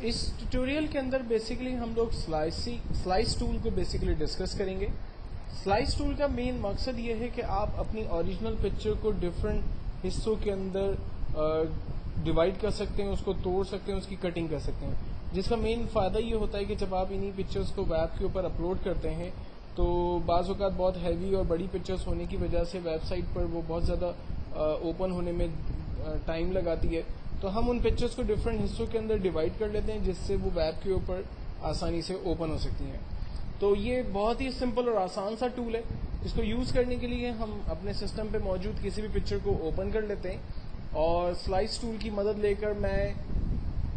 اس tutorial کے اندر basically ہم لوگ سلائس ٹول کو بیسیکلی ڈسکس کریں گے. سلائس ٹول کا مین مقصد یہ ہے کہ آپ اپنی اوریجنل پکچر کو ڈفرینٹ حصوں کے اندر ڈیوائڈ کر سکتے ہیں, اس کو توڑ سکتے ہیں, اس کی کٹنگ کر سکتے ہیں, جس کا مین فائدہ یہ ہوتا ہے کہ جب آپ انہی پکچرز کو ویب کے اوپر اپلوڈ کرتے ہیں تو بعض اوقات بہت ہیوی اور بڑی پکچرز ہونے کی وجہ سے ویب سائٹ پر وہ بہت زیادہ اوپن ہونے میں ٹائم لگاتی ہے. تو ہم ان پکچرز کو ڈفرینٹ حصوں کے اندر ڈیوائڈ کر لیتے ہیں جس سے وہ ویب کے اوپر آسانی سے اوپن ہو سکتی ہیں. تو یہ بہت ہی سمپل اور آسان سا ٹول ہے. اس کو یوز کرنے کے لیے ہم اپنے سسٹم پہ موجود کسی بھی پکچر کو اوپن کر لیتے ہیں اور سلائس ٹول کی مدد لے کر میں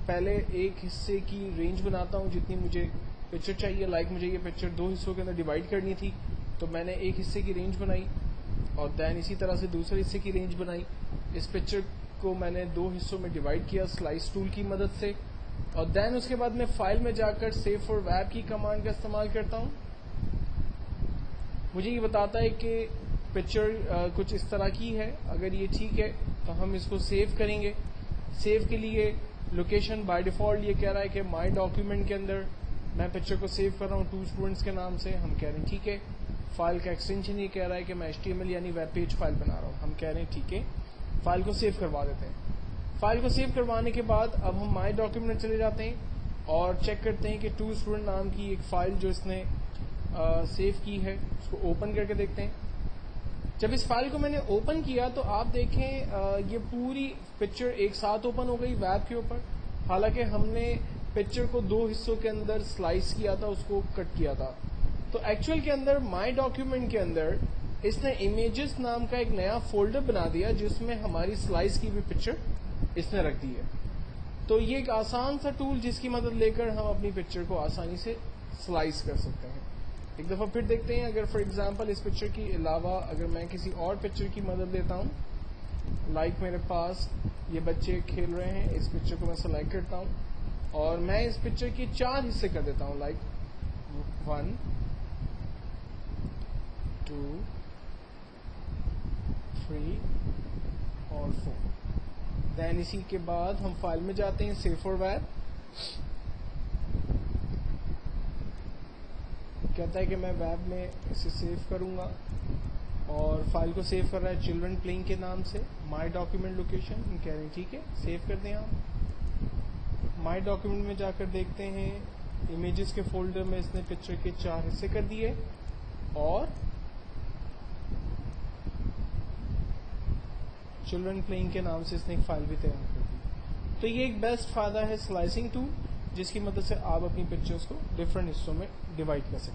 پہلے ایک حصے کی رینج بناتا ہوں جتنی مجھے پکچر چاہیے. مجھے یہ پکچر 2 حصوں کے اندر ڈیوائڈ کرنی تھی تو میں نے ایک حصے کی رینج بنائی اور دین اسی طرح سے دوسرے حصے کی رینج بنائی. اس پکچر کو میں نے 2 حصوں میں ڈیوائڈ کیا سلائس ٹول کی مدد سے اور دین اس کے بعد میں فائل میں جا کر سیو فار ویب کی کمانڈ کا استعمال کرتا ہوں. مجھے یہ بتاتا ہے کہ پکچر کچھ اس طرح کی ہے. اگر یہ ٹھیک ہے تو ہم اس کو سیو کریں گے. سیو کے لیے لوکیشن بائی ڈیفالٹ یہ کہہ رہا ہے کہ مائی ڈاکیومنٹ کے اندر میں پکچر کو سیو کر رہا ہوں 2 اسٹوڈنٹس کے نام سے. ہم کہہ رہے ہیں ٹھیک ہے. فائل کا ایکسٹینشن یہ کہہ رہا ہے کہ میں HTML یعنی ویب پیج فائل بنا رہا ہوں. ہم کہہ رہے ہیں ٹھیک ہے. فائل کو سیو کروا دیتے ہیں. فائل کو سیو کروانے کے بعد اب ہم مائی ڈاکیومنٹ چلے جاتے ہیں اور چیک کرتے ہیں کہ 2 اسٹوڈنٹ نام کی ایک فائل جو اس نے سیو کی ہے اس کو اوپن کر کے دیکھتے ہیں. جب اس فائل کو میں نے اوپن کیا تو آپ دیکھیں یہ پوری پکچر ایک ساتھ اوپن ہو گئی ویب کے اوپر. حالانکہ ہم نے پکچر کو 2 حصوں کے اندر سلائس کیا تھا, اس کو کٹ کیا تھا. تو ایکچوئل کے اندر مائی ڈاکیومنٹ کے اندر اس نے امیجز نام کا ایک نیا فولڈر بنا دیا جس میں ہماری سلائس کی بھی پکچر اس نے رکھ دی ہے. تو یہ ایک آسان سا ٹول جس کی مدد لے کر ہم اپنی پکچر کو آسانی سے سلائس کر سکتے ہیں. ایک دفعہ پھر دیکھتے ہیں. اگر فار ایگزامپل اس پکچر کے علاوہ اگر میں کسی اور پکچر کی مدد لیتا ہوں, میرے پاس یہ بچے کھیل رہے ہیں, اس پکچر کو میں سلیکٹ کرتا ہوں اور میں اس پکچر کے 4 حصے کر دیتا ہوں 1 2 3 اور 4. دین اسی کے بعد ہم فائل میں جاتے ہیں سیو فار ویب. کہتا ہے کہ میں ویب میں اسے سیو کروں گا اور فائل کو سیو کر رہا ہے چلڈرن پلینگ کے نام سے. مائی ڈاکیومنٹ لوکیشن ہم کہہ رہے ہیں ٹھیک ہے سیو کر دیں. آپ مائی ڈاکیومنٹ میں جا کر دیکھتے ہیں امیجز کے فولڈر میں اس نے پکچر کے 4 حصے کر دیے اور چلڈرن پلینگ کے نام سے اس نے ایک فائل بھی تیار کر دی. تو یہ ایک بیسٹ فائدہ ہے سلائسنگ ٹول جس کی مدد سے آپ اپنی پکچرز کو ڈفرینٹ حصوں میں ڈیوائڈ کر سکتے ہیں.